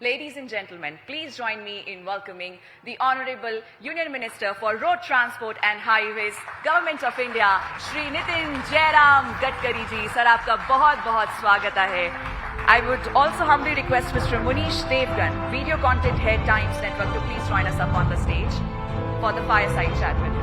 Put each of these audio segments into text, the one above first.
Ladies and gentlemen, please join me in welcoming the Honorable Union Minister for Road Transport and Highways, Government of India, Shri Nitin Jairam Gadkari ji. Sir, आपका बहुत-बहुत स्वागत है. I would also humbly request Mr. Munish Devgan, Video Content Head, Times Network, to please join us up on the stage for the fireside chat with him.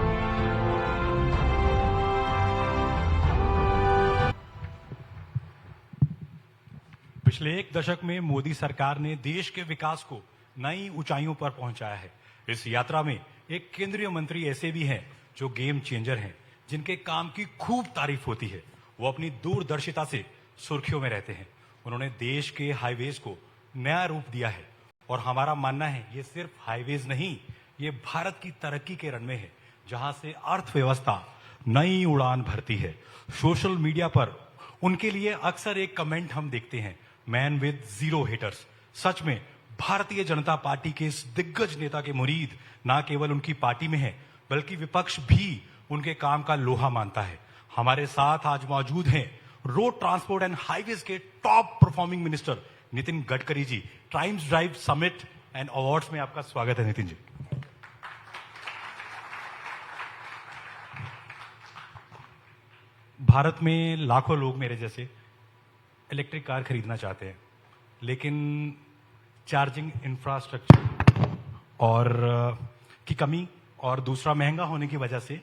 पिछले एक दशक में मोदी सरकार ने देश के विकास को नई ऊंचाइयों पर पहुंचाया है. इस यात्रा में एक केंद्रीय मंत्री ऐसे भी हैं जो गेम चेंजर हैं, जिनके काम की खूब तारीफ होती है. वो अपनी दूरदर्शिता से सुर्खियों में रहते हैं. उन्होंने देश के हाईवेज को नया रूप दिया है और हमारा मानना है ये सिर्फ हाईवेज नहीं, ये भारत की तरक्की के रनवे है, जहां से अर्थव्यवस्था नई उड़ान भरती है. सोशल मीडिया पर उनके लिए अक्सर एक कमेंट हम देखते हैं, मैन विद जीरो हेटर्स. सच में भारतीय जनता पार्टी के इस दिग्गज नेता के मुरीद ना केवल उनकी पार्टी में है, बल्कि विपक्ष भी उनके काम का लोहा मानता है. हमारे साथ आज मौजूद हैं रोड ट्रांसपोर्ट एंड हाईवेज के top performing minister Nitin Gadkari ji. Times drive summit and awards में आपका स्वागत है नितिन जी. भारत में लाखों लोग मेरे जैसे इलेक्ट्रिक कार खरीदना चाहते हैं, लेकिन चार्जिंग इंफ्रास्ट्रक्चर और की कमी और दूसरा महंगा होने की वजह से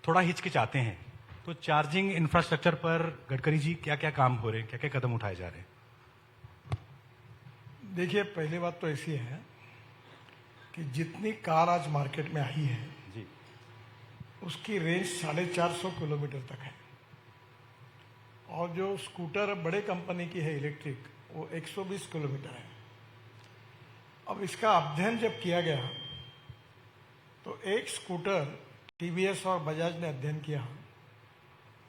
थोड़ा हिचकिचाते हैं. तो चार्जिंग इंफ्रास्ट्रक्चर पर गडकरी जी क्या क्या काम हो रहे हैं, क्या क्या कदम उठाए जा रहे हैं? देखिए, पहली बात तो ऐसी है कि जितनी कार आज मार्केट में आई है जी, उसकी रेंज 450 किलोमीटर तक है, और जो स्कूटर बड़े कंपनी की है इलेक्ट्रिक, वो 120 किलोमीटर है. अब इसका अध्ययन जब किया गया तो एक स्कूटर टीवीएस और बजाज ने अध्ययन किया,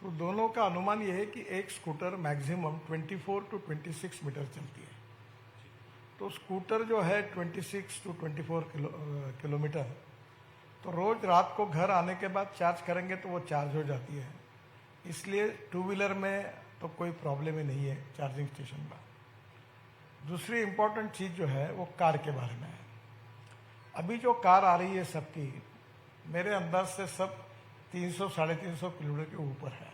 तो दोनों का अनुमान यह है कि एक स्कूटर मैक्सिमम 24 to 26 मीटर चलती है. तो स्कूटर जो है 26 to 24 किलोमीटर, तो रोज रात को घर आने के बाद चार्ज करेंगे तो वो चार्ज हो जाती है. इसलिए टू व्हीलर में तो कोई प्रॉब्लम ही नहीं है चार्जिंग स्टेशन का. दूसरी इम्पोर्टेंट चीज़ जो है वो कार के बारे में है. अभी जो कार आ रही है सबकी, मेरे अंदाज से सब 300-350 किलोमीटर के ऊपर है,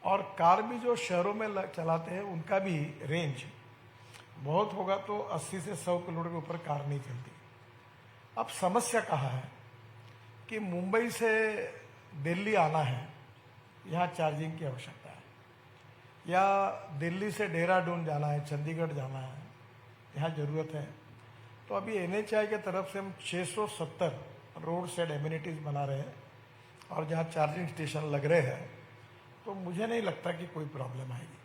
और कार भी जो शहरों में चलाते हैं उनका भी रेंज बहुत होगा तो 80 से 100 किलोमीटर के ऊपर कार नहीं चलती. अब समस्या कहाँ है कि मुंबई से दिल्ली आना है, यहाँ चार्जिंग की आवश्यकता है, या दिल्ली से देहरादून जाना है, चंडीगढ़ जाना है, यहाँ ज़रूरत है. तो अभी NHAI के तरफ से हम 670 रोड साइड एमिनिटीज़ बना रहे हैं, और जहाँ चार्जिंग स्टेशन लग रहे हैं, तो मुझे नहीं लगता कि कोई प्रॉब्लम आएगी.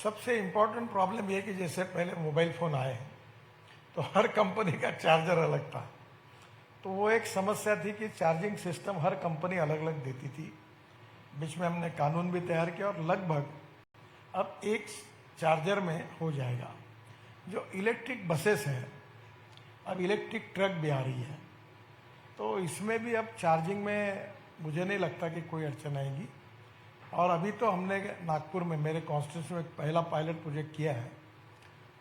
सबसे इम्पोर्टेंट प्रॉब्लम ये कि जैसे पहले मोबाइल फ़ोन आए तो हर कंपनी का चार्जर अलग था, तो वो एक समस्या थी कि चार्जिंग सिस्टम हर कंपनी अलग अलग देती थी. बीच में हमने कानून भी तैयार किया और लगभग अब एक चार्जर में हो जाएगा. जो इलेक्ट्रिक बसेस हैं, अब इलेक्ट्रिक ट्रक भी आ रही है, तो इसमें भी अब चार्जिंग में मुझे नहीं लगता कि कोई अड़चन आएगी. और अभी तो हमने नागपुर में मेरे कॉन्स्टिट्यूंसी में एक पहला पायलट प्रोजेक्ट किया है,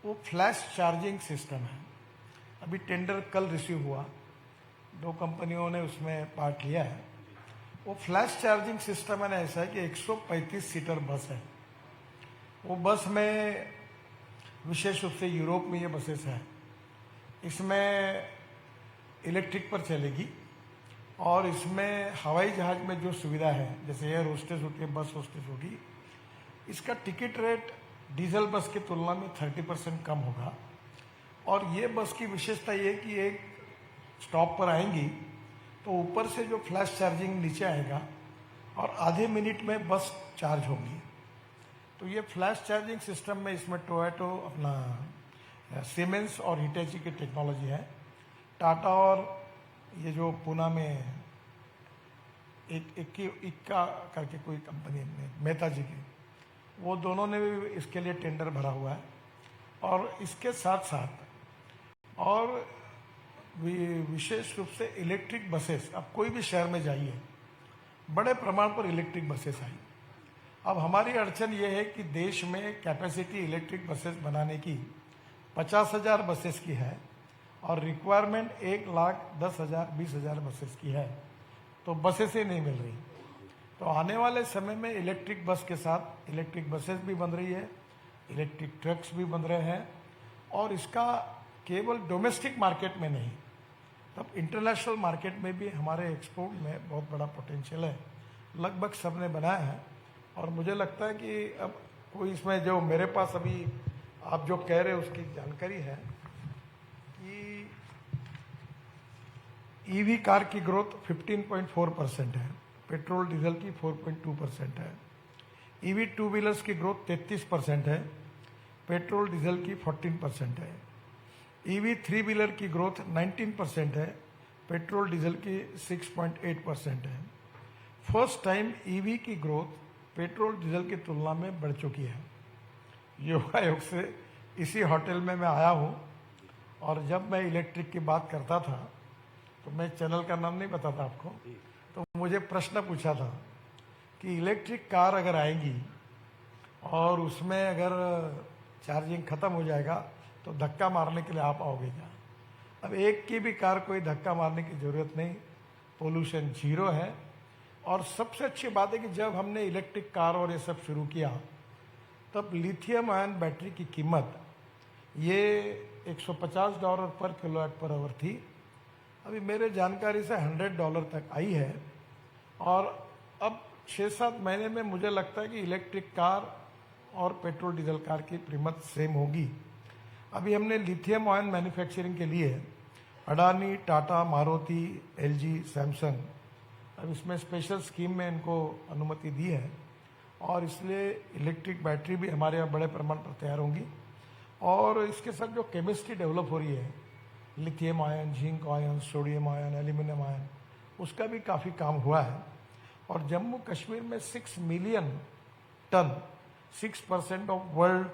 वो फ्लैश चार्जिंग सिस्टम है. अभी टेंडर कल रिसीव हुआ, 2 कंपनियों ने उसमें पार्ट लिया है. वो फ्लैश चार्जिंग सिस्टम है ना, ऐसा है कि 135 सीटर बस है. वो बस में विशेष रूप से यूरोप में ये बसेस हैं, इसमें इलेक्ट्रिक पर चलेगी, और इसमें हवाई जहाज में जो सुविधा है, जैसे एयर होस्टेस होती है, बस होस्टेस होगी, इसका टिकट रेट डीजल बस की तुलना में 30% कम होगा. और ये बस की विशेषता ये है कि एक स्टॉप पर आएंगी तो ऊपर से जो फ्लैश चार्जिंग नीचे आएगा और आधे मिनट में बस चार्ज होगी. तो ये फ्लैश चार्जिंग सिस्टम में इसमें टोयोटो, अपना सीमेंस और हिटैची की टेक्नोलॉजी है. टाटा और ये जो पुणे में इक्का करके कोई कंपनी है मेहता जी की, वो दोनों ने भी इसके लिए टेंडर भरा हुआ है. और इसके साथ साथ और विशेष रूप से इलेक्ट्रिक बसेस, अब कोई भी शहर में जाइए बड़े प्रमाण पर इलेक्ट्रिक बसेस आई. अब हमारी अड़चन ये है कि देश में कैपेसिटी इलेक्ट्रिक बसेस बनाने की 50,000 बसेस की है और रिक्वायरमेंट 1,10,000 20,000 बसेस की है, तो बसेस ही नहीं मिल रही। तो आने वाले समय में इलेक्ट्रिक बस के साथ इलेक्ट्रिक बसेस भी बन रही है, इलेक्ट्रिक ट्रक्स भी बन रहे हैं, और इसका केवल डोमेस्टिक मार्केट में नहीं, तब इंटरनेशनल मार्केट में भी हमारे एक्सपोर्ट में बहुत बड़ा पोटेंशियल है। लगभग सबने बनाया है, और मुझे लगता है कि अब कोई इसमें, जो मेरे पास अभी आप जो कह रहे हो उसकी जानकारी है कि ईवी कार की ग्रोथ 15.4% है, पेट्रोल डीजल की 4.2% है, ईवी टू व्हीलर्स की ग्रोथ 33% है, पेट्रोल डीजल की 14% है, ईवी थ्री व्हीलर की ग्रोथ 19% है, पेट्रोल डीजल की 6.8% है। फर्स्ट टाइम ईवी की ग्रोथ पेट्रोल डीजल की तुलना में बढ़ चुकी है। योगायोग से इसी होटल में मैं आया हूँ, और जब मैं इलेक्ट्रिक की बात करता था तो मैं चैनल का नाम नहीं बताता आपको, तो मुझे प्रश्न पूछा था कि इलेक्ट्रिक कार अगर आएगी और उसमें अगर चार्जिंग खत्म हो जाएगा तो धक्का मारने के लिए आप आओगे क्या? अब एक की भी कार कोई धक्का मारने की जरूरत नहीं, पोल्यूशन जीरो है। और सबसे अच्छी बात है कि जब हमने इलेक्ट्रिक कार और ये सब शुरू किया, तब लिथियम आयन बैटरी की कीमत ये $150 पर किलोवाट पर आवर थी, अभी मेरे जानकारी से $100 तक आई है। और अब 6-7 महीने में मुझे लगता है कि इलेक्ट्रिक कार और पेट्रोल डीजल कार की कीमत सेम होगी। अभी हमने लिथियम आयन मैन्युफैक्चरिंग के लिए अडानी, टाटा, मारुति, एलजी, सैमसंग, अब इसमें स्पेशल स्कीम में इनको अनुमति दी है, और इसलिए इलेक्ट्रिक बैटरी भी हमारे यहाँ बड़े प्रमाण पर तैयार होंगी। और इसके साथ जो केमिस्ट्री डेवलप हो रही है, lithium ion, zinc ion, sodium ion, aluminium ion, उसका भी काफ़ी काम हुआ है। और जम्मू कश्मीर में 6 million ton 6% of world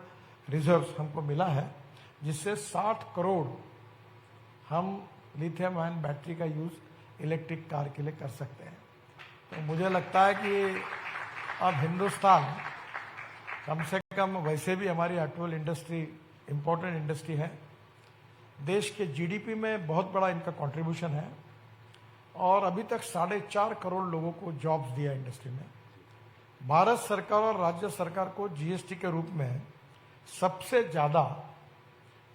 reserves हमको मिला है, जिससे 60 करोड़ हम लिथियम आयन बैटरी का यूज़ इलेक्ट्रिक कार के लिए कर सकते हैं। तो मुझे लगता है कि अब हिंदुस्तान कम से कम, वैसे भी हमारी ऑटोमोबाइल इंडस्ट्री इम्पोर्टेंट इंडस्ट्री है, देश के जीडीपी में बहुत बड़ा इनका कंट्रीब्यूशन है, और अभी तक 4.5 करोड़ लोगों को जॉब्स दिया इंडस्ट्री में। भारत सरकार और राज्य सरकार को जीएसटी के रूप में सबसे ज़्यादा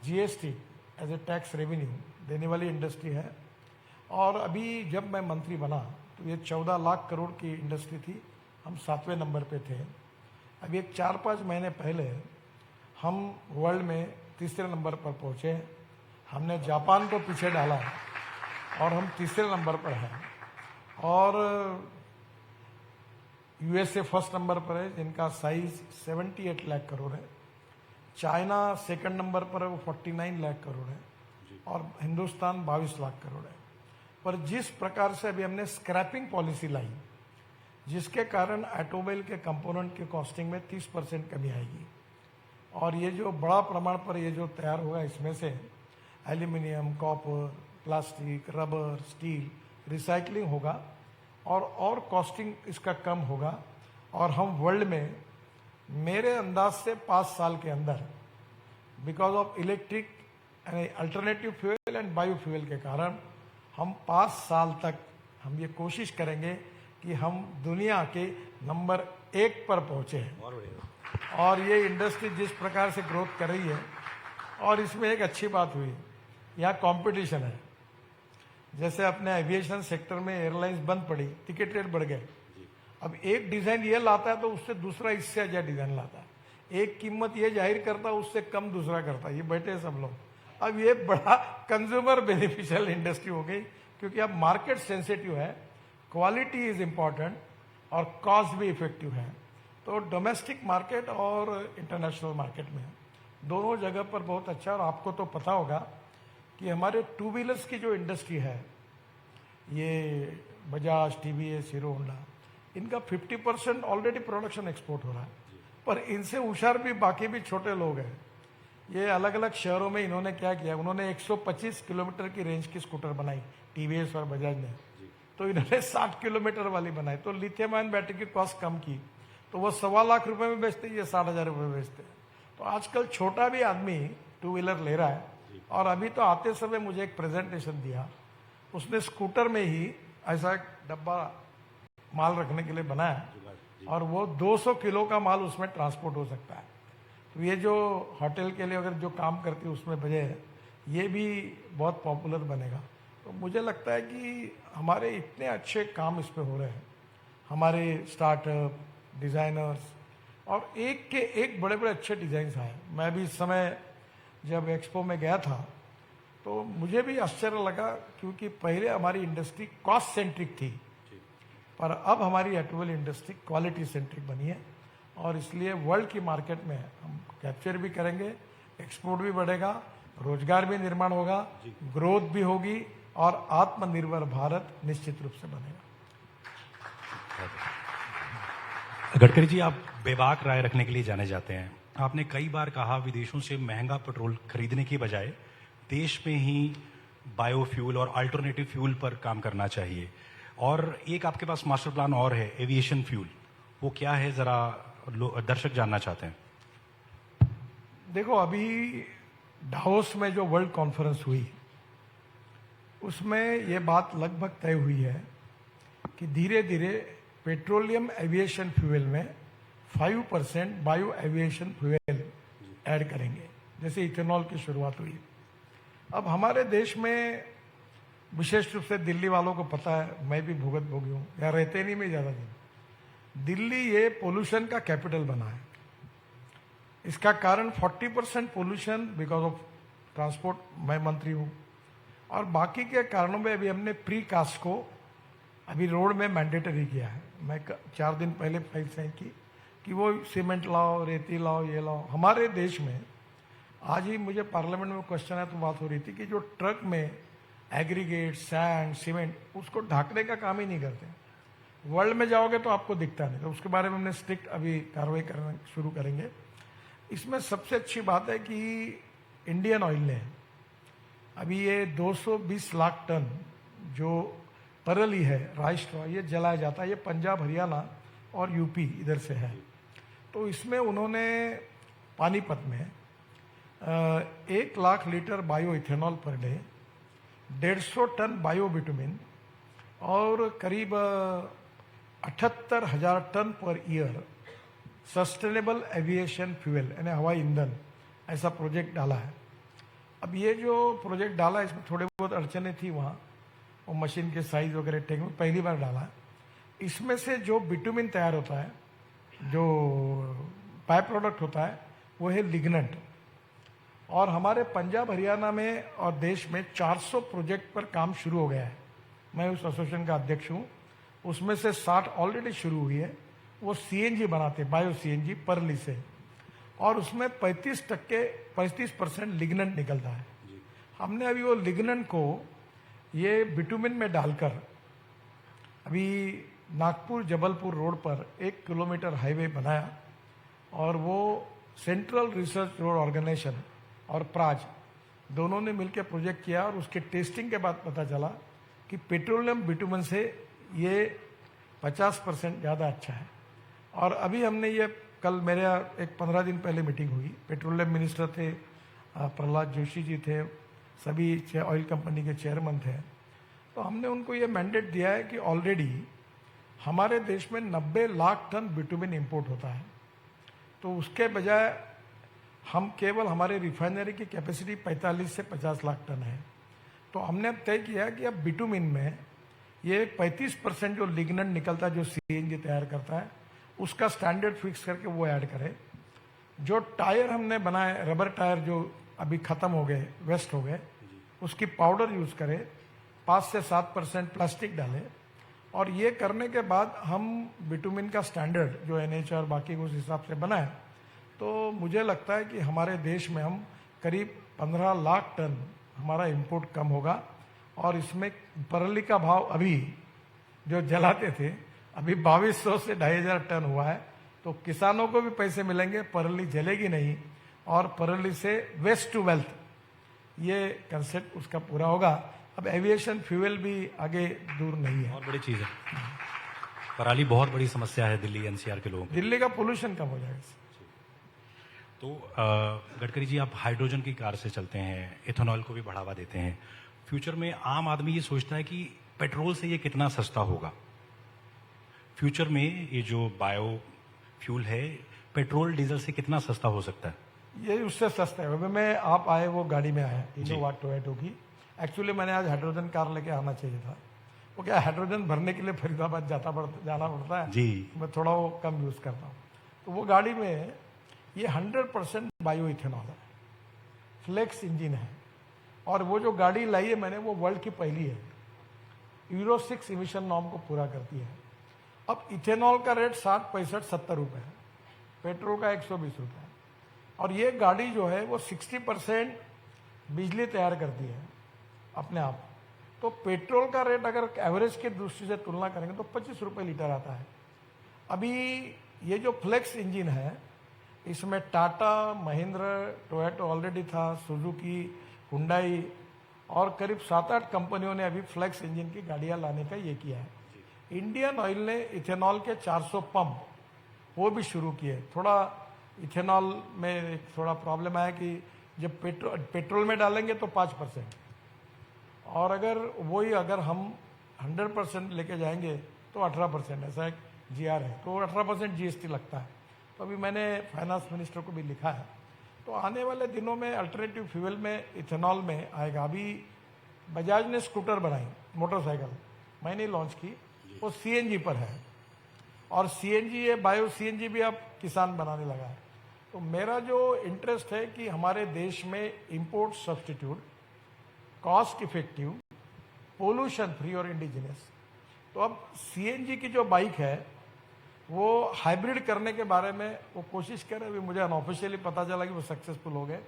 GST as a tax revenue देने वाली इंडस्ट्री है। और अभी जब मैं मंत्री बना तो ये 14 लाख करोड़ की इंडस्ट्री थी, हम 7वें नंबर पे थे। अभी एक 4-5 महीने पहले हम वर्ल्ड में 3रे नंबर पर पहुँचे। हमने जापान को पीछे डाला और हम 3रे नंबर पर हैं। और यूएसए फर्स्ट नंबर पर है, जिनका साइज 78 लाख करोड़ है। चाइना सेकंड नंबर पर है, वो 49 लाख करोड़ है, और हिंदुस्तान 22 लाख करोड़ है। पर जिस प्रकार से अभी हमने स्क्रैपिंग पॉलिसी लाई, जिसके कारण ऑटोमोबाइल के कंपोनेंट की कॉस्टिंग में 30% कमी आएगी, और ये जो बड़ा प्रमाण पर ये जो तैयार होगा, इसमें से aluminium, copper, plastic, rubber, steel, recycling होगा, और कॉस्टिंग इसका कम होगा। और हम वर्ल्ड में, मेरे अंदाज से 5 साल के अंदर, because of electric alternative fuel and biofuel के कारण, हम 5 साल तक हम ये कोशिश करेंगे कि हम दुनिया के नंबर 1 पर पहुंचे हैं। और ये इंडस्ट्री जिस प्रकार से ग्रोथ कर रही है, और इसमें एक अच्छी बात हुई, यहाँ कंपटीशन है। जैसे अपने एविएशन सेक्टर में एयरलाइंस बंद पड़ी, टिकट रेट बढ़ गए। अब एक डिजाइन ये लाता है तो उससे दूसरा इससे अच्छा डिजाइन लाता है। एक कीमत ये जाहिर करता है, उससे कम दूसरा करता है। ये बैठे सब लोग। अब ये बड़ा कंज्यूमर बेनिफिशियल इंडस्ट्री हो गई, क्योंकि अब मार्केट सेंसिटिव है, क्वालिटी इज इंपॉर्टेंट, और कॉस्ट भी इफेक्टिव है। तो डोमेस्टिक मार्केट और इंटरनेशनल मार्केट में दोनों जगह पर बहुत अच्छा। और आपको तो पता होगा कि हमारे 2 व्हीलर्स की जो इंडस्ट्री है, ये बजाज, टीवीएस, हीरो होंडा, इनका 50% ऑलरेडी प्रोडक्शन एक्सपोर्ट हो रहा है। पर इनसे होशियार भी बाकी भी छोटे लोग हैं। ये अलग अलग शहरों में इन्होंने क्या किया, उन्होंने 125 किलोमीटर की रेंज की स्कूटर बनाई, टीवीएस और बजाज ने। तो इन्होंने 60 किलोमीटर वाली बनाई, तो लिथियम आयन बैटरी की कॉस्ट कम की, तो वो 1.25 लाख रुपए में बेचते, ये 60,000 रुपये में बेचते। तो आजकल छोटा भी आदमी टू व्हीलर ले रहा है, और अभी तो आते समय मुझे एक प्रेजेंटेशन दिया, उसने स्कूटर में ही ऐसा एक डब्बा माल रखने के लिए बनाया और वो 200 किलो का माल उसमें ट्रांसपोर्ट हो सकता है। तो ये जो होटल के लिए अगर जो काम करती है उसमें बजाय ये भी बहुत पॉपुलर बनेगा। तो मुझे लगता है कि हमारे इतने अच्छे काम इस पे हो रहे हैं, हमारे स्टार्टअप डिज़ाइनर्स, और एक के एक बड़े बड़े अच्छे डिज़ाइंस आए। मैं भी इस समय जब एक्सपो में गया था तो मुझे भी आश्चर्य लगा, क्योंकि पहले हमारी इंडस्ट्री कॉस्ट सेंट्रिक थी, पर अब हमारी ऑटोमोबाइल इंडस्ट्री क्वालिटी सेंट्रिक बनी है, और इसलिए वर्ल्ड की मार्केट में हम कैप्चर भी करेंगे, एक्सपोर्ट भी बढ़ेगा, रोजगार भी निर्माण होगा, ग्रोथ भी होगी, और आत्मनिर्भर भारत निश्चित रूप से बनेगा। गडकरी जी, आप बेबाक राय रखने के लिए जाने जाते हैं। आपने कई बार कहा विदेशों से महंगा पेट्रोल खरीदने की बजाय देश में ही बायोफ्यूल और अल्टरनेटिव फ्यूल पर काम करना चाहिए। और एक आपके पास मास्टर प्लान और है, एविएशन फ्यूल, वो क्या है, जरा दर्शक जानना चाहते हैं। देखो, अभी डावोस में जो वर्ल्ड कॉन्फ्रेंस हुई उसमें ये बात लगभग तय हुई है कि धीरे धीरे पेट्रोलियम एविएशन फ्यूल में 5% बायो एविएशन फ्यूल ऐड करेंगे, जैसे इथेनॉल की शुरुआत हुई। अब हमारे देश में विशेष रूप से दिल्ली वालों को पता है, मैं भी भुगत भोगी हूँ, यहाँ रहते नहीं मैं ज़्यादा दिन। दिल्ली ये पोल्यूशन का कैपिटल बना है। इसका कारण 40% पोल्यूशन बिकॉज ऑफ ट्रांसपोर्ट, मैं मंत्री हूँ, और बाकी के कारणों में अभी हमने प्री कास्ट को अभी रोड में मैंडेटरी किया है। मैं 4 दिन पहले फाइल साइन की कि वो सीमेंट लाओ, रेती लाओ, ये लाओ। हमारे देश में आज ही मुझे पार्लियामेंट में क्वेश्चन है तो बात हो रही थी कि जो ट्रक में एग्रीगेट, सैंड, सीमेंट, उसको ढाकने का काम ही नहीं करते। वर्ल्ड में जाओगे तो आपको दिखता नहीं, तो उसके बारे में हमने स्ट्रिक्ट अभी कार्रवाई करना शुरू करेंगे। इसमें सबसे अच्छी बात है कि इंडियन ऑयल ने अभी ये 220 लाख टन जो परली है, राष्ट्र, ये जलाया जाता है, ये पंजाब, हरियाणा और यूपी इधर से है। तो इसमें उन्होंने पानीपत में 1 lakh litre bio ethanol per day, 150 ton bio bitumen और करीब 78,000 ton per year sustainable aviation fuel यानी हवाई ईंधन, ऐसा प्रोजेक्ट डाला है। अब ये जो प्रोजेक्ट डाला है इसमें थोड़े बहुत अड़चने थी वहाँ, वो मशीन के साइज वगैरह टेक्निक पहली बार डाला है। इसमें से जो बिटुमिन तैयार होता है, जो बाय प्रोडक्ट होता है, वो है लिग्नेंट। और हमारे पंजाब, हरियाणा में और देश में 400 प्रोजेक्ट पर काम शुरू हो गया है। मैं उस एसोसिएशन का अध्यक्ष हूँ। उसमें से 60 ऑलरेडी शुरू हुई है। वो सीएनजी बनाते, बायो सीएनजी परली से, और उसमें 35% लिग्नेंट निकलता है। हमने अभी वो लिग्नेंट को ये बिटुमिन में डालकर अभी नागपुर जबलपुर रोड पर 1 किलोमीटर हाईवे बनाया, और वो सेंट्रल रिसर्च रोड ऑर्गेनाइजेशन और प्राज दोनों ने मिलकर प्रोजेक्ट किया, और उसके टेस्टिंग के बाद पता चला कि पेट्रोलियम बिटुमिन से ये 50% ज़्यादा अच्छा है। और अभी हमने ये कल मेरे एक 15 दिन पहले मीटिंग हुई, पेट्रोलियम मिनिस्टर थे, प्रहलाद जोशी जी थे, सभी ऑयल कंपनी के चेयरमैन थे। तो हमने उनको ये मैंडेट दिया है कि ऑलरेडी हमारे देश में 90 लाख टन बिटुमिन इंपोर्ट होता है, तो उसके बजाय हम केवल हमारे रिफाइनरी की कैपेसिटी 45 से 50 लाख टन है। तो हमने अब तय किया कि अब बिटुमिन में ये 35% जो लिग्नेंट निकलता है, जो सीएनजी तैयार करता है, उसका स्टैंडर्ड फिक्स करके वो ऐड करें। जो टायर हमने बनाए, रबर टायर जो अभी खत्म हो गए, वेस्ट हो गए, उसकी पाउडर यूज करें, 5 से 7% प्लास्टिक डालें, और ये करने के बाद हम बिटुमिन का स्टैंडर्ड जो एनएच और बाकी उस हिसाब से बनाए, तो मुझे लगता है कि हमारे देश में हम करीब 15 लाख टन हमारा इंपोर्ट कम होगा। और इसमें परली का भाव अभी जो जलाते थे अभी 2200 से 2500 टन हुआ है, तो किसानों को भी पैसे मिलेंगे, परली जलेगी नहीं, और परली से वेस्ट टू वेल्थ ये कंसेप्ट उसका पूरा होगा। अब एविएशन फ्यूल भी आगे दूर नहीं है। बहुत बड़ी चीज है, पराली बहुत बड़ी समस्या है दिल्ली एनसीआर के लोगों की। दिल्ली का पोल्यूशन कम हो जाएगा। तो गडकरी जी, आप हाइड्रोजन की कार से चलते हैं, इथेनॉल को भी बढ़ावा देते हैं। फ्यूचर में आम आदमी ये सोचता है कि पेट्रोल से ये कितना सस्ता होगा। फ्यूचर में ये जो बायो फ्यूल है, पेट्रोल डीजल से कितना सस्ता हो सकता है? ये उससे सस्ता है। अभी मैं आप आए वो गाड़ी में आया जी। इनोवा टोयोटो की। एक्चुअली मैंने आज हाइड्रोजन कार लेके आना चाहिए था। वो क्या, हाइड्रोजन भरने के लिए फरीदाबाद जाना पड़ता है जी। मैं थोड़ा वो कम यूज़ करता हूँ। तो वो गाड़ी में ये 100% बायो इथेनॉल है, फ्लेक्स इंजन है। और वो जो गाड़ी लाई है मैंने, वो वर्ल्ड की पहली है, यूरो 6 इमिशन नॉर्म को पूरा करती है। अब इथेनॉल का रेट 60, 65, 70 रुपये है, पेट्रोल का 120 रुपये है। और ये गाड़ी जो है वो 60% बिजली तैयार करती है अपने आप। तो पेट्रोल का रेट अगर एवरेज की दृष्टि से तुलना करेंगे तो 25 रुपये लीटर आता है। अभी ये जो फ्लेक्स इंजन है, इसमें टाटा, महिंद्रा, टोयोटो ऑलरेडी था, सुजुकी, हुंडई और करीब 7-8 कंपनियों ने अभी फ्लेक्स इंजन की गाड़ियां लाने का ये किया है। इंडियन ऑयल ने इथेनॉल के 400 पंप वो भी शुरू किए। थोड़ा इथेनॉल में एक थोड़ा प्रॉब्लम आया कि जब पेट्रोल में डालेंगे तो 5%, और अगर हम 100% लेके जाएंगे तो 18%, ऐसा एक जीआर है, तो 18% जीएसटी लगता है। तो अभी मैंने फाइनेंस मिनिस्टर को भी लिखा है, तो आने वाले दिनों में अल्टरनेटिव फ्यूल में इथेनॉल में आएगा। अभी बजाज ने स्कूटर बनाई, मोटरसाइकिल मैंने लॉन्च की, वो सीएनजी पर है। और सीएनजी ये बायो सीएनजी भी अब किसान बनाने लगा है। तो मेरा जो इंटरेस्ट है कि हमारे देश में import substitute, cost effective, pollution free और इंडिजिनस। तो अब सीएनजी की जो बाइक है वो हाइब्रिड करने के बारे में वो कोशिश कर रहे हैं। अभी मुझे अनऑफिशियली पता चला कि वो सक्सेसफुल हो गए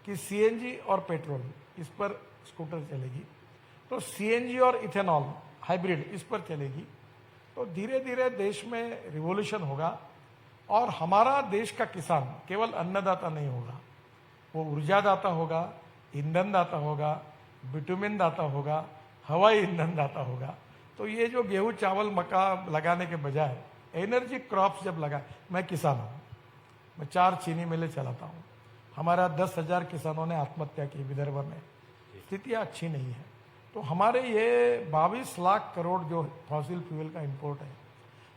कि सीएनजी और पेट्रोल इस पर स्कूटर चलेगी। तो सीएनजी और इथेनॉल हाइब्रिड इस पर चलेगी। तो धीरे धीरे देश में रिवॉल्यूशन होगा। और हमारा देश का किसान केवल अन्नदाता नहीं होगा, वो ऊर्जादाता होगा, ईंधन दाता होगा, बिटुमिन दाता होगा, हवाई ईंधन दाता होगा। तो ये जो गेहूं, चावल, मक्का लगाने के बजाय एनर्जी क्रॉप्स जब लगाए, मैं किसान हूँ, मैं 4 चीनी मिलें चलाता हूँ। हमारा 10,000 किसानों ने आत्महत्या की विदर्भ में, स्थितियाँ अच्छी नहीं है। तो हमारे ये 22 लाख करोड़ जो फॉसिल फ्यूल का इंपोर्ट है,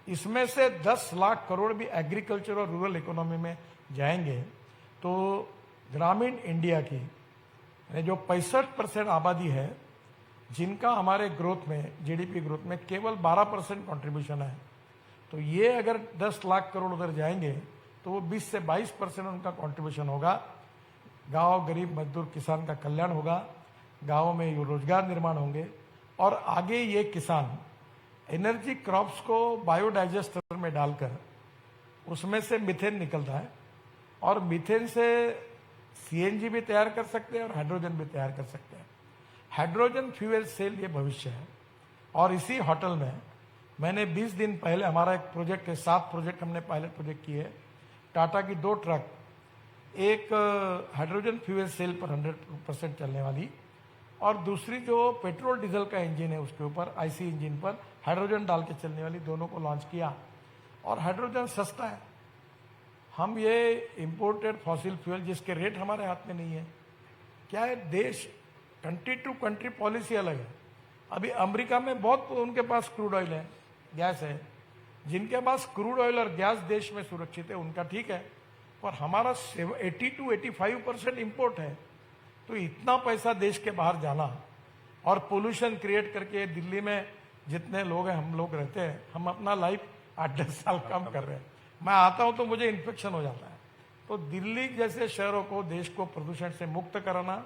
इसमें से 10 लाख करोड़ भी एग्रीकल्चर और रूरल इकोनॉमी में जाएंगे। तो ग्रामीण इंडिया की जो 65% आबादी है, जिनका हमारे ग्रोथ में, जीडीपी ग्रोथ में केवल 12% कंट्रीब्यूशन है, तो ये अगर 10 लाख करोड़ उधर जाएंगे तो वो 20 से 22% उनका कंट्रीब्यूशन होगा। गांव, गरीब मजदूर, किसान का कल्याण होगा, गांवों में रोजगार निर्माण होंगे। और आगे ये किसान एनर्जी क्रॉप्स को बायोडाइजेस्टर में डालकर उसमें से मीथेन निकलता है, और मीथेन से सीएनजी भी तैयार कर सकते हैं और हाइड्रोजन भी तैयार कर सकते हैं। हाइड्रोजन फ्यूल सेल ये भविष्य है। और इसी होटल में मैंने 20 दिन पहले, हमारा एक प्रोजेक्ट है, 7 प्रोजेक्ट हमने पायलट प्रोजेक्ट किए। टाटा की 2 ट्रक, एक हाइड्रोजन फ्यूल सेल पर 100% चलने वाली, और दूसरी जो पेट्रोल डीजल का इंजन है उसके ऊपर, आईसी इंजन पर हाइड्रोजन डाल के चलने वाली, दोनों को लॉन्च किया। और हाइड्रोजन सस्ता है। हम ये इंपोर्टेड फॉसिल फ्यूल जिसके रेट हमारे हाथ में नहीं है, क्या है, देश कंट्री टू कंट्री पॉलिसी अलग है। अभी अमेरिका में बहुत उनके पास क्रूड ऑयल है, गैस है। जिनके पास क्रूड ऑयल और गैस देश में सुरक्षित है उनका ठीक है, पर हमारा 80 to 85% इंपोर्ट है। तो इतना पैसा देश के बाहर जाना और पोल्यूशन क्रिएट करके, दिल्ली में जितने लोग हैं, हम लोग रहते हैं, हम अपना लाइफ 8-10 साल कम कर रहे हैं। मैं आता हूं तो मुझे इन्फेक्शन हो जाता है। तो दिल्ली जैसे शहरों को, देश को प्रदूषण से मुक्त कराना,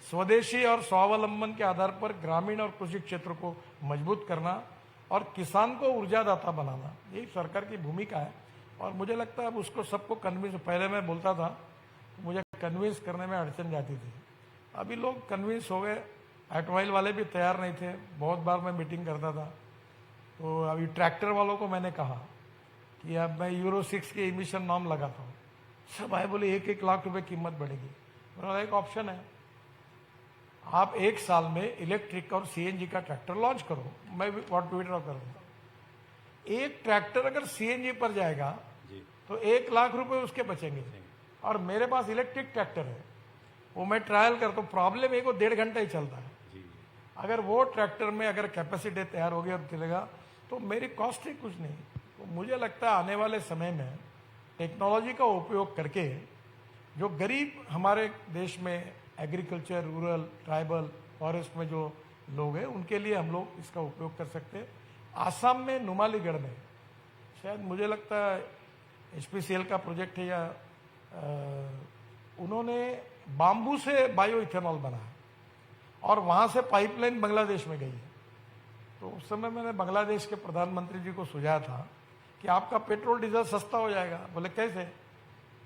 स्वदेशी और स्वावलंबन के आधार पर ग्रामीण और कृषि क्षेत्र को मजबूत करना, और किसान को ऊर्जादाता बनाना, यही सरकार की भूमिका है। और मुझे लगता है अब उसको सबको कन्विंस, पहले मैं बोलता था, मुझे कन्विंस करने में अड़चन जाती थी। अभी लोग कन्विंस हो गए। ऑटोमोबाइल वाले भी तैयार नहीं थे, बहुत बार मैं मीटिंग करता था। तो अभी ट्रैक्टर वालों को मैंने कहा कि अब मैं यूरो 6 के इमिशन नॉर्म लगाता हूँ। सब आए, बोले 1-1 लाख रुपए कीमत बढ़ेगी। मेरा एक ऑप्शन है, आप 1 साल में इलेक्ट्रिक और सीएनजी का ट्रैक्टर लॉन्च करो, मैं भी विड्रॉ कर दूंगा। एक ट्रैक्टर अगर सीएनजी पर जाएगा तो 1 लाख रुपए उसके बचेंगे। और मेरे पास इलेक्ट्रिक ट्रैक्टर है, वो मैं ट्रायल करता हूँ, प्रॉब्लम है वो 1.5 घंटा ही चलता है। अगर वो ट्रैक्टर में अगर कैपेसिटी तैयार हो गई और चलेगा तो मेरी कॉस्ट ही कुछ नहीं। तो मुझे लगता है आने वाले समय में टेक्नोलॉजी का उपयोग करके जो गरीब हमारे देश में एग्रीकल्चर, रूरल, ट्राइबल, फॉरेस्ट में जो लोग हैं उनके लिए हम लोग इसका उपयोग कर सकते हैं। आसाम में नुमालीगढ़ में शायद मुझे लगता है HPCL का प्रोजेक्ट है या उन्होंने बाम्बू से बायो इथेनॉल बनाया और वहां से पाइपलाइन बांग्लादेश में गई है। तो उस समय मैंने बांग्लादेश के प्रधानमंत्री जी को सुझाया था कि आपका पेट्रोल डीजल सस्ता हो जाएगा। बोले कैसे?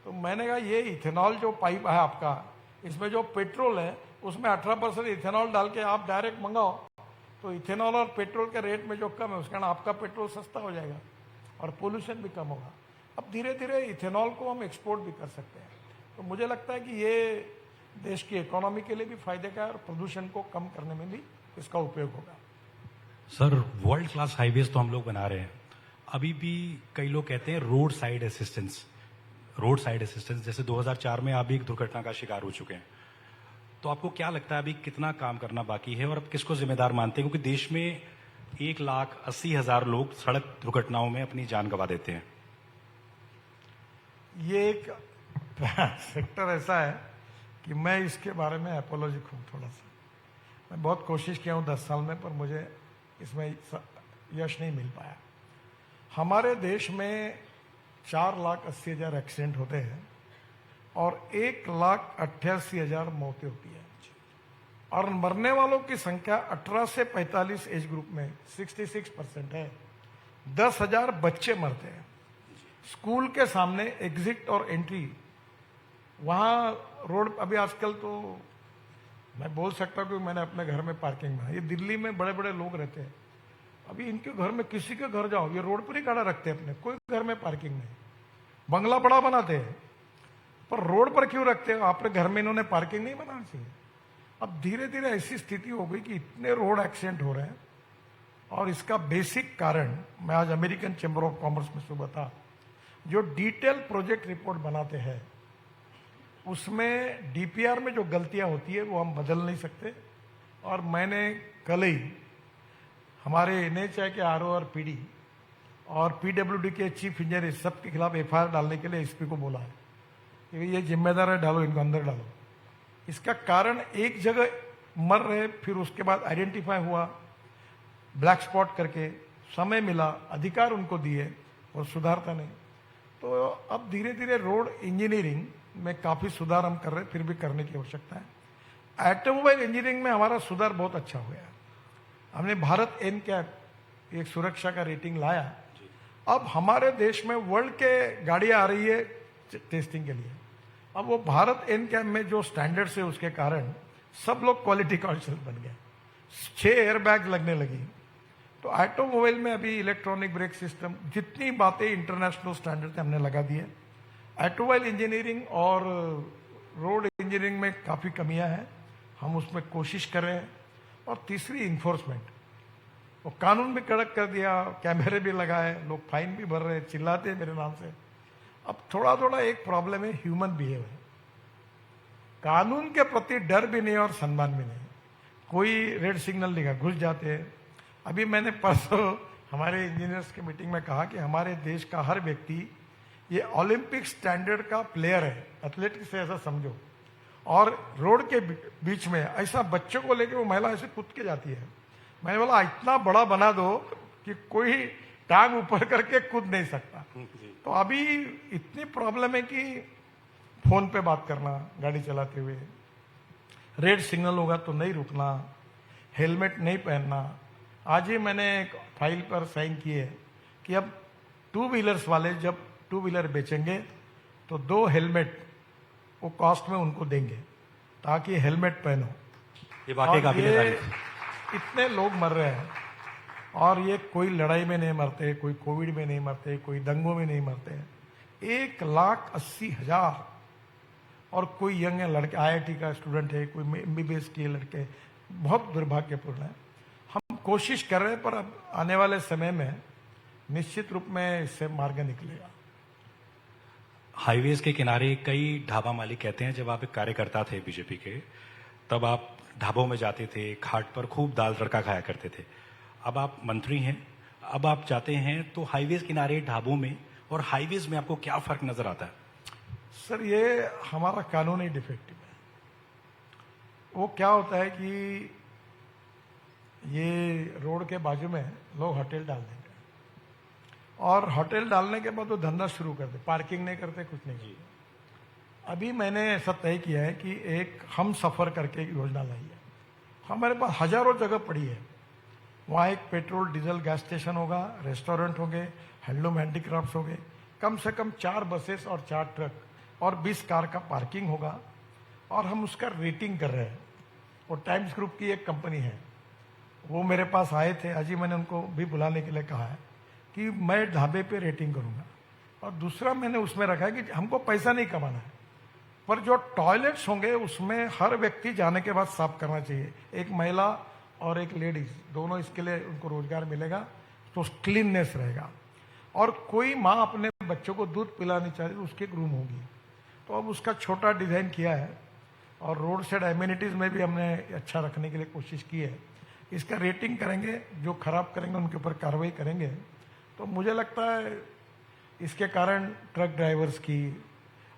तो मैंने कहा ये इथेनॉल जो पाइप है आपका, इसमें जो पेट्रोल है उसमें 18% इथेनॉल डाल के आप डायरेक्ट मंगाओ, तो इथेनॉल और पेट्रोल के रेट में जो कम है उसके कारण आपका पेट्रोल सस्ता हो जाएगा और पोल्यूशन भी कम होगा। अब धीरे धीरे इथेनॉल को हम एक्सपोर्ट भी कर सकते हैं। तो मुझे लगता है कि ये देश की इकोनॉमी के लिए भी फायदे का है और प्रदूषण को कम करने में भी इसका उपयोग होगा। सर, वर्ल्ड क्लास हाईवेज तो हम लोग बना रहे हैं, अभी भी कई लोग कहते हैं रोड साइड असिस्टेंस, जैसे 2004 में आप भी एक दुर्घटना का शिकार हो चुके हैं। तो आपको क्या लगता है अभी कितना काम करना बाकी है और अब किसको जिम्मेदार मानते हैं? क्योंकि देश में 1,80,000 लोग सड़क दुर्घटनाओं में अपनी जान गंवा देते हैं। ये एक सेक्टर ऐसा है कि मैं इसके बारे में एपोलॉजिक हूँ थोड़ा सा। मैं बहुत कोशिश किया हूँ 10 साल में, पर मुझे इसमें यश नहीं मिल पाया। हमारे देश में 4,80,000 एक्सीडेंट होते हैं और 1,88,000 मौतें होती है और मरने वालों की संख्या 18 से 45 एज ग्रुप में 66% है। 10,000 बच्चे मरते हैं। स्कूल के सामने एग्जिट और एंट्री, वहाँ रोड, अभी आजकल तो मैं बोल सकता हूँ कि मैंने अपने घर में पार्किंग बनाई। ये दिल्ली में बड़े बड़े लोग रहते हैं, अभी इनके घर में किसी के घर जाओ ये रोड पर ही गाड़ा रखते हैं अपने, कोई घर में पार्किंग नहीं। बंगला बड़ा बनाते हैं पर रोड पर क्यों रखते हैं? अपने घर में इन्होंने पार्किंग नहीं बनानी चाहिए। अब धीरे धीरे ऐसी स्थिति हो गई कि इतने रोड एक्सीडेंट हो रहे हैं और इसका बेसिक कारण मैं आज अमेरिकन चैम्बर ऑफ कॉमर्स में सुबह था, जो डिटेल प्रोजेक्ट रिपोर्ट बनाते हैं उसमें DPR में जो गलतियां होती है वो हम बदल नहीं सकते। और मैंने कल ही हमारे NHAI के RO और PD और PWD के चीफ इंजीनियर सबके खिलाफ FIR डालने के लिए SP को बोला है कि ये जिम्मेदार है, डालो इनको अंदर डालो। इसका कारण एक जगह मर रहे, फिर उसके बाद आइडेंटिफाई हुआ, ब्लैक स्पॉट करके समय मिला, अधिकार उनको दिए और सुधारता नहीं। तो अब धीरे धीरे रोड इंजीनियरिंग में काफी सुधार हम कर रहे हैं, फिर भी करने की आवश्यकता है। ऑटोमोबाइल इंजीनियरिंग में हमारा सुधार बहुत अच्छा हुआ है। हमने भारत NCAP एक सुरक्षा का रेटिंग लाया। अब हमारे देश में वर्ल्ड के गाड़ियां आ रही है टेस्टिंग के लिए। अब वो भारत NCAP में जो स्टैंडर्ड्स है उसके कारण सब लोग क्वालिटी कॉन्शियस बन गए। 6 एयरबैग लगने लगी। तो ऑटोमोबाइल में अभी इलेक्ट्रॉनिक ब्रेक सिस्टम, जितनी बातें इंटरनेशनल स्टैंडर्ड हमने लगा दिए। ऑटोमोबाइल इंजीनियरिंग और रोड इंजीनियरिंग में काफ़ी कमियां हैं, हम उसमें कोशिश कर रहे हैं। और तीसरी इन्फोर्समेंट, वो कानून भी कड़क कर दिया, कैमरे भी लगाए, लोग फाइन भी भर रहे हैं, चिल्लाते हैं मेरे नाम से। अब थोड़ा थोड़ा एक प्रॉब्लम है ह्यूमन बिहेवियर, कानून के प्रति डर भी नहीं और सम्मान भी नहीं। कोई रेड सिग्नल दिखा घुस जाते हैं। अभी मैंने परसों हमारे इंजीनियर्स की मीटिंग में कहा कि हमारे देश का हर व्यक्ति ये ओलंपिक स्टैंडर्ड का प्लेयर है, एथलेटिक्स से ऐसा समझो। और रोड के बीच में ऐसा बच्चों को लेकर वो महिला ऐसे कूद के जाती है। मैंने बोला इतना बड़ा बना दो कि कोई टांग ऊपर करके कूद नहीं सकता। तो अभी इतनी प्रॉब्लम है कि फोन पे बात करना गाड़ी चलाते हुए, रेड सिग्नल होगा तो नहीं रुकना, हेलमेट नहीं पहनना। आज ही मैंने एक फाइल पर साइन किए कि अब 2 व्हीलर्स वाले जब 2 व्हीलर बेचेंगे तो 2 हेलमेट वो कॉस्ट में उनको देंगे ताकि हेलमेट पहनो। ये वाकई काबिल है। इतने लोग मर रहे हैं और ये कोई लड़ाई में नहीं मरते, कोई कोविड में नहीं मरते, कोई दंगों में नहीं मरते। 1,80,000 और कोई यंग लड़के, IIT का स्टूडेंट है, कोई MBBS के लड़के, बहुत दुर्भाग्यपूर्ण है। हम कोशिश कर रहे हैं पर अब आने वाले समय में निश्चित रूप में इससे मार्ग निकलेगा। हाईवेज के किनारे कई ढाबा मालिक कहते हैं, जब आप एक कार्यकर्ता थे बीजेपी के, तब आप ढाबों में जाते थे, घाट पर खूब दाल तड़का खाया करते थे। अब आप मंत्री हैं, अब आप जाते हैं तो हाईवेज किनारे ढाबों में और हाईवेज में आपको क्या फर्क नजर आता है? सर, ये हमारा कानूनी डिफेक्टिव है। वो क्या होता है कि ये रोड के बाजू में लोग होटल डाल देंगे और होटल डालने के बाद वो धंधा शुरू करते, पार्किंग नहीं करते, कुछ नहीं करते। अभी मैंने ऐसा तय किया है कि एक हम सफर करके एक योजना लाई है। हमारे पास हजारों जगह पड़ी है। वहाँ एक पेट्रोल डीजल गैस स्टेशन होगा, रेस्टोरेंट होंगे, हैंडलूम हैंडीक्राफ्ट होंगे, कम से कम 4 बसेस और 4 ट्रक और 20 कार का पार्किंग होगा। और हम उसका रेटिंग कर रहे हैं। वो टाइम्स ग्रुप की एक कंपनी है, वो मेरे पास आए थे, आज ही मैंने उनको भी बुलाने के लिए कहा है कि मैं ढाबे पे रेटिंग करूंगा। और दूसरा मैंने उसमें रखा है कि हमको पैसा नहीं कमाना है, पर जो टॉयलेट्स होंगे उसमें हर व्यक्ति जाने के बाद साफ करना चाहिए। एक महिला और एक लेडीज, दोनों, इसके लिए उनको रोजगार मिलेगा, तो क्लीननेस रहेगा। और कोई माँ अपने बच्चों को दूध पिलानी चाहती है, उसकी एक रूम होगी। तो अब उसका छोटा डिजाइन किया है और रोड साइड एम्यूनिटीज में भी हमने अच्छा रखने के लिए कोशिश की है। इसका रेटिंग करेंगे, जो खराब करेंगे उनके ऊपर कार्रवाई करेंगे। तो मुझे लगता है इसके कारण ट्रक ड्राइवर्स की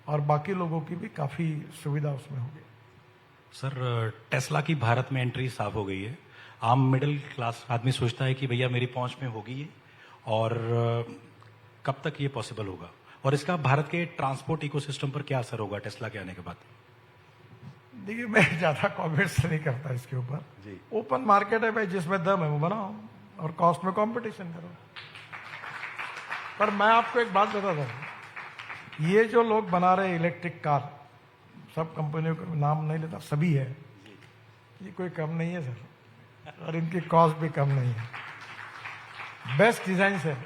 और बाकी लोगों की भी काफी सुविधा उसमें होगी। सर, टेस्ला की भारत में एंट्री साफ हो गई है। आम मिडिल क्लास आदमी सोचता है कि भैया मेरी पहुंच में होगी ये, और कब तक ये पॉसिबल होगा, और इसका भारत के ट्रांसपोर्ट इकोसिस्टम पर क्या असर होगा टेस्ला के आने के बाद? देखिए, मैं ज्यादा कॉमेंट्स नहीं करता इसके ऊपर जी। ओपन मार्केट है भाई, जिसमें दम है वो बनाओ और कॉस्ट में कंपटीशन करो। पर मैं आपको एक बात बताता हूं, ये जो लोग बना रहे इलेक्ट्रिक कार, सब कंपनियों का नाम नहीं लेता, सभी है, ये कोई कम नहीं है सर, और इनकी कॉस्ट भी कम नहीं है। बेस्ट डिजाइन है।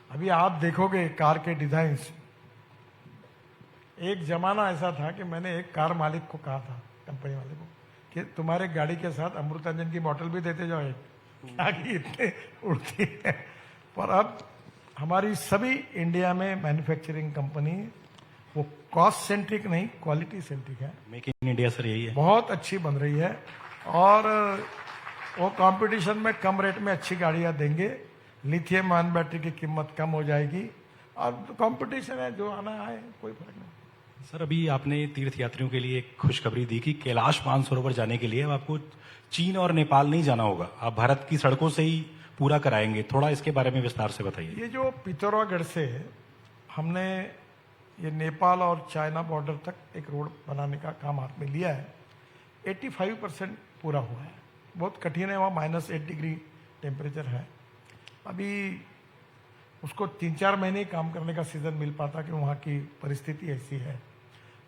अभी आप देखोगे कार के डिजाइन्स, एक जमाना ऐसा था कि मैंने एक कार मालिक को कहा था, कंपनी वाले को, कि तुम्हारे गाड़ी के साथ अमृतांजन की बोतल भी देते जाओ एक, ताकि इतने उड़ती है। पर अब हमारी सभी इंडिया में मैन्युफैक्चरिंग कंपनी वो कॉस्ट सेंट्रिक नहीं, क्वालिटी सेंट्रिक है। मेक इन इंडिया सर यही है, बहुत अच्छी बन रही है। और वो कंपटीशन में कम रेट में अच्छी गाड़ियां देंगे, लिथियम आयन बैटरी की कीमत कम हो जाएगी, और कंपटीशन है, जो आना आए, कोई फर्क नहीं। सर अभी आपने तीर्थ यात्रियों के लिए एक खुशखबरी दी कि कैलाश मानसरोवर जाने के लिए अब आपको चीन और नेपाल नहीं जाना होगा, आप भारत की सड़कों से ही पूरा कराएंगे। थोड़ा इसके बारे में विस्तार से बताइए। ये जो पिथौरागढ़ से हमने ये नेपाल और चाइना बॉर्डर तक एक रोड बनाने का काम हाथ में लिया है, 85% पूरा हुआ है। बहुत कठिन है, वहाँ -8 डिग्री टेम्परेचर है। अभी उसको 3-4 महीने काम करने का सीजन मिल पाता कि वहाँ की परिस्थिति ऐसी है।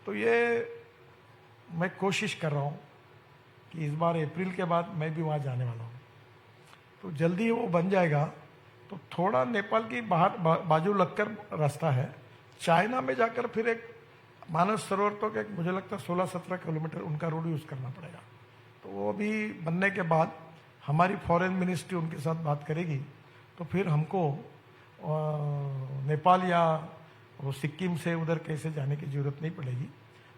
तो ये मैं कोशिश कर रहा हूँ कि इस बार अप्रैल के बाद मैं भी वहाँ जाने वाला हूँ, तो जल्दी वो बन जाएगा। तो थोड़ा नेपाल की बाजू लगकर रास्ता है, चाइना में जाकर फिर एक मानस सरोवर तो एक, मुझे लगता है 16-17 किलोमीटर उनका रोड यूज करना पड़ेगा। तो वो अभी बनने के बाद हमारी फॉरेन मिनिस्ट्री उनके साथ बात करेगी, तो फिर हमको नेपाल या वो सिक्किम से उधर कैसे जाने की जरूरत नहीं पड़ेगी।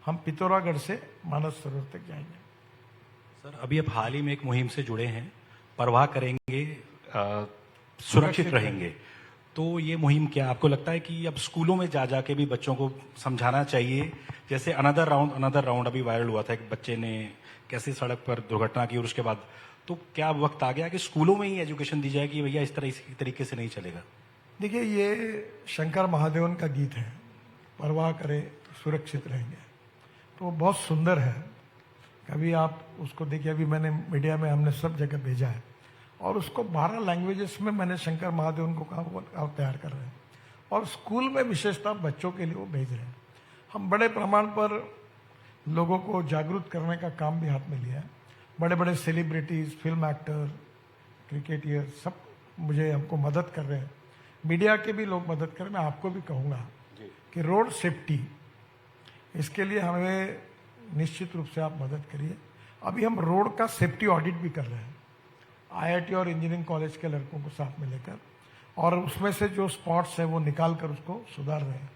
हम पिथौरागढ़ से मानस सरोवर तक जाएंगे। सर अभी आप हाल ही में एक मुहिम से जुड़े हैं, परवाह करेंगे, सुरक्षित रहेंगे, तो ये मुहिम क्या आपको लगता है कि अब स्कूलों में जा जाके भी बच्चों को समझाना चाहिए? जैसे अनदर राउंड अभी वायरल हुआ था, एक बच्चे ने कैसे सड़क पर दुर्घटना की, और उसके बाद तो क्या वक्त आ गया कि स्कूलों में ही एजुकेशन दी जाए कि भैया इस तरीके से नहीं चलेगा? देखिए, ये शंकर महादेवन का गीत है, परवाह करे सुरक्षित रहेंगे, तो बहुत सुंदर है। कभी आप उसको देखिए, अभी मैंने मीडिया में हमने सब जगह भेजा है, और उसको 12 लैंग्वेजेस में मैंने शंकर महादेवन को कहा वो आप तैयार कर रहे हैं, और स्कूल में विशेषता बच्चों के लिए वो भेज रहे हैं। हम बड़े प्रमाण पर लोगों को जागरूक करने का काम भी हाथ में लिया है। बड़े बड़े सेलिब्रिटीज, फिल्म एक्टर, क्रिकेटियर सब मुझे हमको मदद कर रहे हैं, मीडिया के भी लोग मदद कर रहे हैं। मैं आपको भी कहूँगा कि रोड सेफ्टी, इसके लिए हमें निश्चित रूप से आप मदद करिए। अभी हम रोड का सेफ्टी ऑडिट भी कर रहे हैं, IIT और इंजीनियरिंग कॉलेज के लड़कों को साथ में लेकर, और उसमें से जो स्पॉट्स है वो निकाल कर उसको सुधार रहे हैं।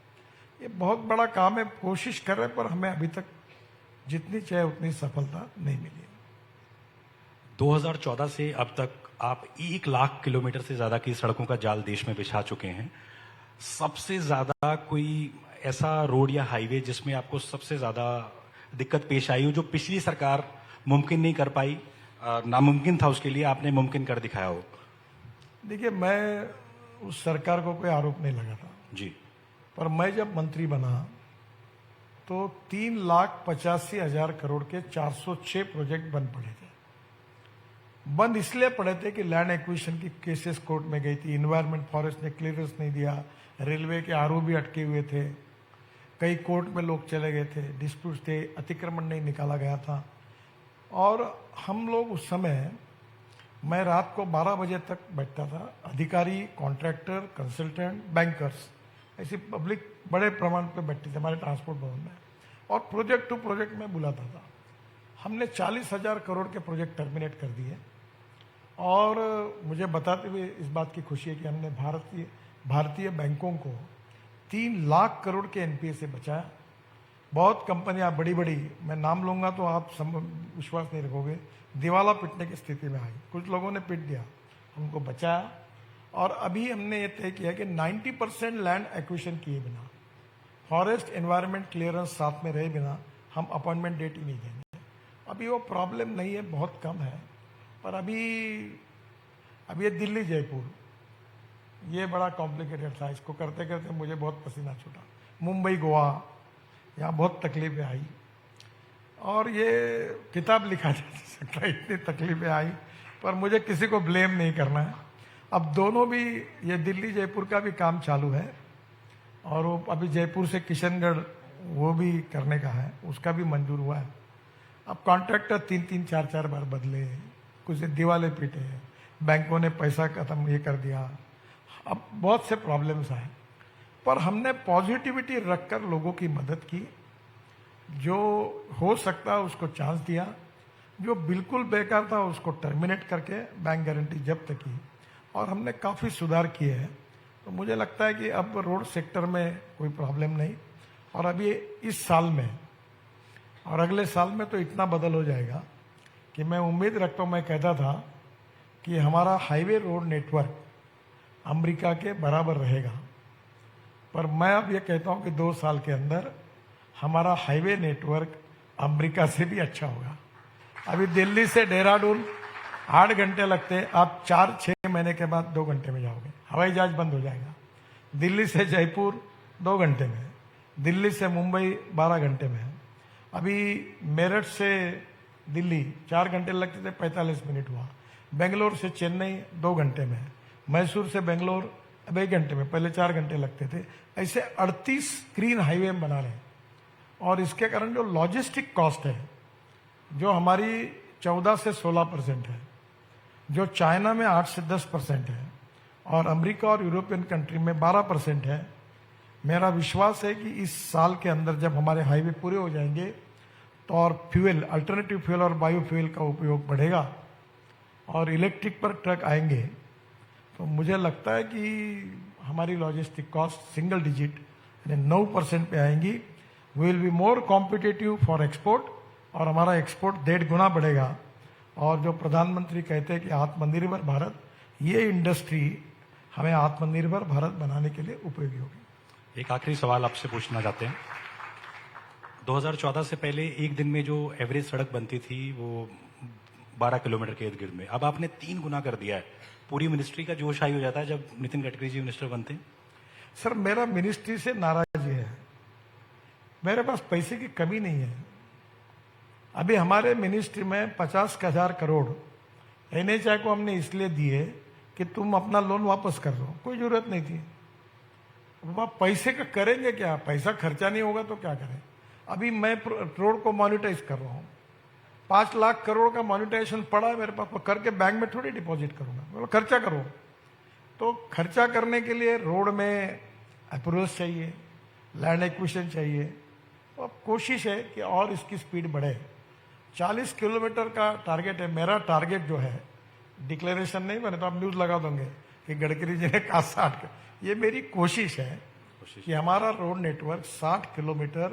ये बहुत बड़ा काम है, कोशिश कर रहे हैं, पर हमें अभी तक जितनी चाहिए उतनी सफलता नहीं मिली। 2014 से अब तक आप 1 लाख किलोमीटर से ज्यादा की सड़कों का जाल देश में बिछा चुके हैं। सबसे ज्यादा कोई ऐसा रोड या हाईवे जिसमें आपको सबसे ज्यादा दिक्कत पेश आई हो, जो पिछली सरकार मुमकिन नहीं कर पाई, नामुमकिन था उसके लिए, आपने मुमकिन कर दिखाया हो? देखिए, मैं उस सरकार को कोई आरोप नहीं लगाता जी। पर मैं जब मंत्री बना तो 3,85,000 करोड़ के 406 प्रोजेक्ट बंद पड़े थे। बंद इसलिए पड़े थे कि लैंड एक्विजिशन की केसेस कोर्ट में गई थी, इन्वायरमेंट फॉरेस्ट ने क्लियरेंस नहीं दिया, रेलवे के आरओ भी अटके हुए थे, कई कोर्ट में लोग चले गए थे, डिस्प्यूट थे, अतिक्रमण नहीं निकाला गया था। और हम लोग उस समय, मैं रात को 12 बजे तक बैठता था, अधिकारी, कॉन्ट्रैक्टर, कंसल्टेंट, बैंकर्स, ऐसी पब्लिक बड़े प्रमाण पे बैठती थी हमारे ट्रांसपोर्ट भवन में, और प्रोजेक्ट टू प्रोजेक्ट में बुलाता था। हमने 40,000 करोड़ के प्रोजेक्ट टर्मिनेट कर दिए, और मुझे बताते हुए इस बात की खुशी है कि हमने भारतीय बैंकों को 3 लाख करोड़ के एनपीए से बचाया। बहुत कंपनियां बड़ी बड़ी, मैं नाम लूंगा तो आप विश्वास नहीं रखोगे, दिवाला पिटने की स्थिति में आई। कुछ लोगों ने पिट दिया, हमको बचाया। और अभी हमने ये तय किया कि 90% लैंड एक्विजिशन किए बिना, फॉरेस्ट एनवायरनमेंट क्लियरेंस साथ में रहे बिना हम अपॉइंटमेंट डेट ही नहीं देंगे। अभी वो प्रॉब्लम नहीं है, बहुत कम है, पर अभी ये दिल्ली जयपुर ये बड़ा कॉम्प्लिकेटेड था। इसको करते करते मुझे बहुत पसीना छूटा। मुंबई गोवा, यहाँ बहुत तकलीफें आई, और ये किताब लिखा जा सकता है, इतनी तकलीफें आई, पर मुझे किसी को ब्लेम नहीं करना है। अब दोनों भी, ये दिल्ली जयपुर का भी काम चालू है, और वो अभी जयपुर से किशनगढ़ वो भी करने का है, उसका भी मंजूर हुआ है। अब कॉन्ट्रैक्टर 3-3, 4-4 बार बदले, कुछ दिवाले पीटे, बैंकों ने पैसा खत्म ये कर दिया, अब बहुत से प्रॉब्लम्स आए। पर हमने पॉजिटिविटी रखकर लोगों की मदद की, जो हो सकता है उसको चांस दिया, जो बिल्कुल बेकार था उसको टर्मिनेट करके बैंक गारंटी जब्त की, और हमने काफ़ी सुधार किए हैं। तो मुझे लगता है कि अब रोड सेक्टर में कोई प्रॉब्लम नहीं, और अभी इस साल में और अगले साल में तो इतना बदल हो जाएगा कि मैं उम्मीद रखता हूँ। मैं कहता था कि हमारा हाईवे रोड नेटवर्क अमेरिका के बराबर रहेगा, पर मैं अब ये कहता हूँ कि 2 साल के अंदर हमारा हाईवे नेटवर्क अमेरिका से भी अच्छा होगा। अभी दिल्ली से देहरादून 8 घंटे लगते हैं, आप 4-6 महीने के बाद 2 घंटे में जाओगे। हवाई जहाज बंद हो जाएगा। दिल्ली से जयपुर 2 घंटे में, दिल्ली से मुंबई 12 घंटे में। अभी मेरठ से दिल्ली 4 घंटे लगते थे, 45 मिनट हुआ। बेंगलोर से चेन्नई 2 घंटे में, मैसूर से बेंगलोर अब 1 घंटे में, पहले 4 घंटे लगते थे। ऐसे 38 ग्रीन हाईवे बना रहे हैं, और इसके कारण जो लॉजिस्टिक कॉस्ट है, जो हमारी 14 से 16% है, जो चाइना में 8 से 10% है, और अमेरिका और यूरोपियन कंट्री में 12% है। मेरा विश्वास है कि इस साल के अंदर जब हमारे हाईवे पूरे हो जाएंगे तो और फ्यूल, अल्टरनेटिव फ्यूल और बायोफ्यूल का उपयोग बढ़ेगा, और इलेक्ट्रिक पर ट्रक आएंगे, तो मुझे लगता है कि हमारी लॉजिस्टिक कॉस्ट सिंगल डिजिट यानी 9% पे आएंगी। We will be more competitive for export, और हमारा एक्सपोर्ट 1.5 गुना बढ़ेगा। और जो प्रधानमंत्री कहते हैं कि आत्मनिर्भर भारत, ये इंडस्ट्री हमें आत्मनिर्भर भारत बनाने के लिए उपयोगी होगी। एक आखिरी सवाल आपसे पूछना चाहते हैं। 2014 से पहले एक दिन में जो एवरेज सड़क बनती थी वो 12 किलोमीटर के इर्द गिर्द में, अब आपने 3 गुना कर दिया है। पूरी मिनिस्ट्री का जोश हाई हो जाता है जब नितिन गडकरी जी मिनिस्टर बनते हैं। सर, मेरा मिनिस्ट्री से नाराजगी है, मेरे पास पैसे की कमी नहीं है। अभी हमारे मिनिस्ट्री में 50,000 करोड़ एनएचआई को हमने इसलिए दिए कि तुम अपना लोन वापस कर लो, कोई जरूरत नहीं थी। अब आप पैसे का करेंगे क्या? पैसा खर्चा नहीं होगा तो क्या करें? अभी मैं रोड को मॉनिटाइज कर रहा हूँ, 5 लाख करोड़ का मॉनिटाइजेशन पड़ा है मेरे पास, तो करके बैंक में थोड़ी डिपॉजिट करूंगा, मतलब खर्चा करो। तो खर्चा करने के लिए रोड में अप्रूवल्स चाहिए, लैंड एक्विजिशन चाहिए। तो अब कोशिश है कि और इसकी स्पीड बढ़े। 40 किलोमीटर का टारगेट है मेरा। टारगेट जो है, डिक्लेरेशन नहीं बने तो आप न्यूज लगा दोगे कि गडकरी जी ने कहा 60। ये मेरी कोशिश है कि हमारा road network 60 kilometre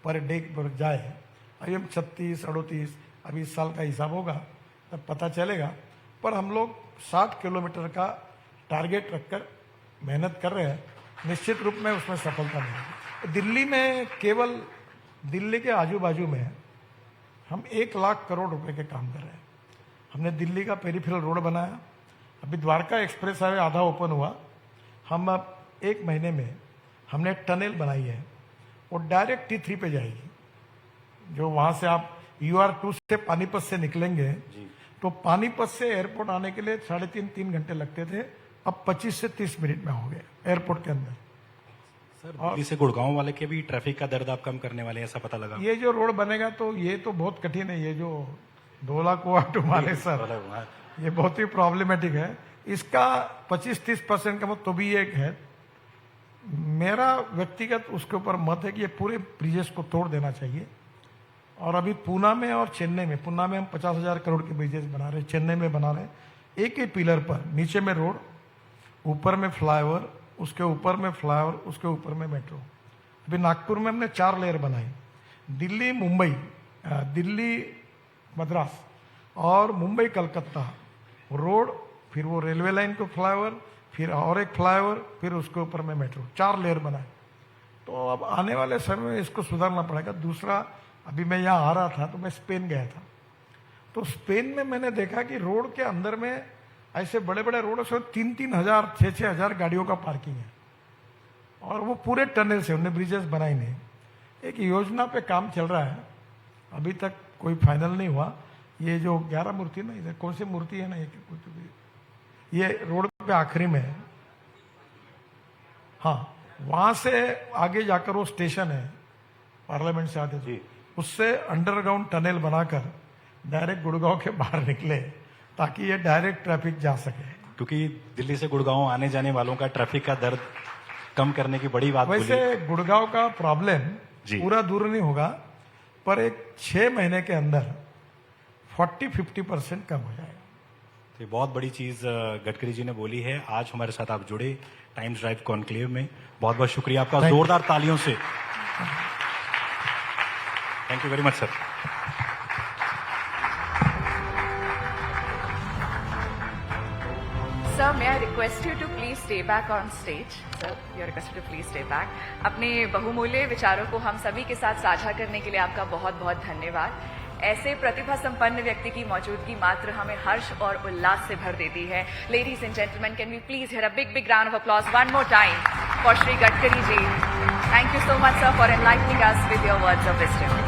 per day पर जाए। अभी हम 36, 38 अभी इस साल का हिसाब होगा तब पता चलेगा, पर हम लोग 60 किलोमीटर का टारगेट रखकर मेहनत कर रहे हैं। निश्चित रूप में उसमें सफलता मिलेगी। दिल्ली में, केवल दिल्ली के आजू बाजू में हम 1 लाख करोड़ रुपए के काम कर रहे हैं। हमने दिल्ली का पेरिफेरल रोड बनाया, अभी द्वारका एक्सप्रेस हाईवे आधा ओपन हुआ। हम अब 1 महीने में हमने टनल बनाई है, वो डायरेक्ट T3 पे जाएगी। जो वहां से आप UR2 से पानीपत से निकलेंगे तो पानीपत से एयरपोर्ट आने के लिए 3.5-3 घंटे लगते थे, अब 25 से 30 मिनट में हो गए एयरपोर्ट के अंदर। सर, दिल्ली से गुड़गांव वाले के भी ट्रैफिक का दर्द आप कम करने वाले हैं, ऐसा पता लगा? ये जो रोड बनेगा तो ये तो बहुत कठिन है। ये जो धोला कुआ टू मानेसर, ये बहुत ही प्रॉब्लमेटिक है। इसका 25-30% का मत तो भी एक है। मेरा व्यक्तिगत उसके ऊपर मत है कि ये पूरे ब्रिजेस को तोड़ देना चाहिए। और अभी पूना में और चेन्नई में, पूना में हम 50,000 करोड़ के ब्रिजेस बना रहे हैं, चेन्नई में बना रहे हैं। एक ही पिलर पर नीचे में रोड, ऊपर में फ्लाईओवर, उसके ऊपर में फ्लाईओवर, उसके ऊपर में मेट्रो। अभी नागपुर में हमने 4 लेयर बनाई। दिल्ली मुंबई, दिल्ली मद्रास और मुंबई कलकत्ता रोड, फिर वो रेलवे लाइन को फ्लाईओवर, फिर और एक फ्लाईओवर, फिर उसके ऊपर में मेट्रो, 4 लेयर बनाए। तो अब आने वाले समय में इसको सुधारना पड़ेगा। दूसरा, अभी मैं यहाँ आ रहा था तो मैं स्पेन गया था, तो स्पेन में मैंने देखा कि रोड के अंदर में ऐसे बड़े बड़े रोड से 3-3 हजार 6-6 हजार गाड़ियों का पार्किंग है, और वो पूरे टनल से उन्होंने ब्रिजेस बनाए नहीं। एक योजना पे काम चल रहा है, अभी तक कोई फाइनल नहीं हुआ। ये जो 11 मूर्ति ना, इधर कौन सी मूर्ति है ना, ये रोड पे आखिरी में है। हाँ, वहां से आगे जाकर वो स्टेशन है, पार्लियामेंट से आते थे, उससे अंडरग्राउंड टनल बनाकर डायरेक्ट गुड़गांव के बाहर निकले, ताकि ये डायरेक्ट ट्रैफिक जा सके। क्योंकि दिल्ली से गुड़गांव आने जाने वालों का ट्रैफिक का दर्द कम करने की बड़ी बात वैसे गुड़गांव का प्रॉब्लम पूरा दूर नहीं होगा, पर एक 6 महीने के अंदर 40-50% कम हो जाएगा। तो बहुत बड़ी चीज गडकरी जी ने बोली है। आज हमारे साथ आप जुड़े टाइम्स ड्राइव कॉन्क्लेव में, बहुत बहुत शुक्रिया आपका। जोरदार तालियों से thank you very much sir. Sir, may I request you to please stay back on stage? Sir, you are requested to please stay back. अपने बहुमूल्य विचारों को हम सभी के साथ साझा करने के लिए आपका बहुत बहुत धन्यवाद। ऐसे प्रतिभा संपन्न व्यक्ति की मौजूदगी मात्र हमें हर्ष और उल्लास से भर देती है। Ladies and gentlemen, can we please hear a big round of applause one more time for Shri Gadkari ji? Thank you so much, sir, for enlightening us with your words of wisdom.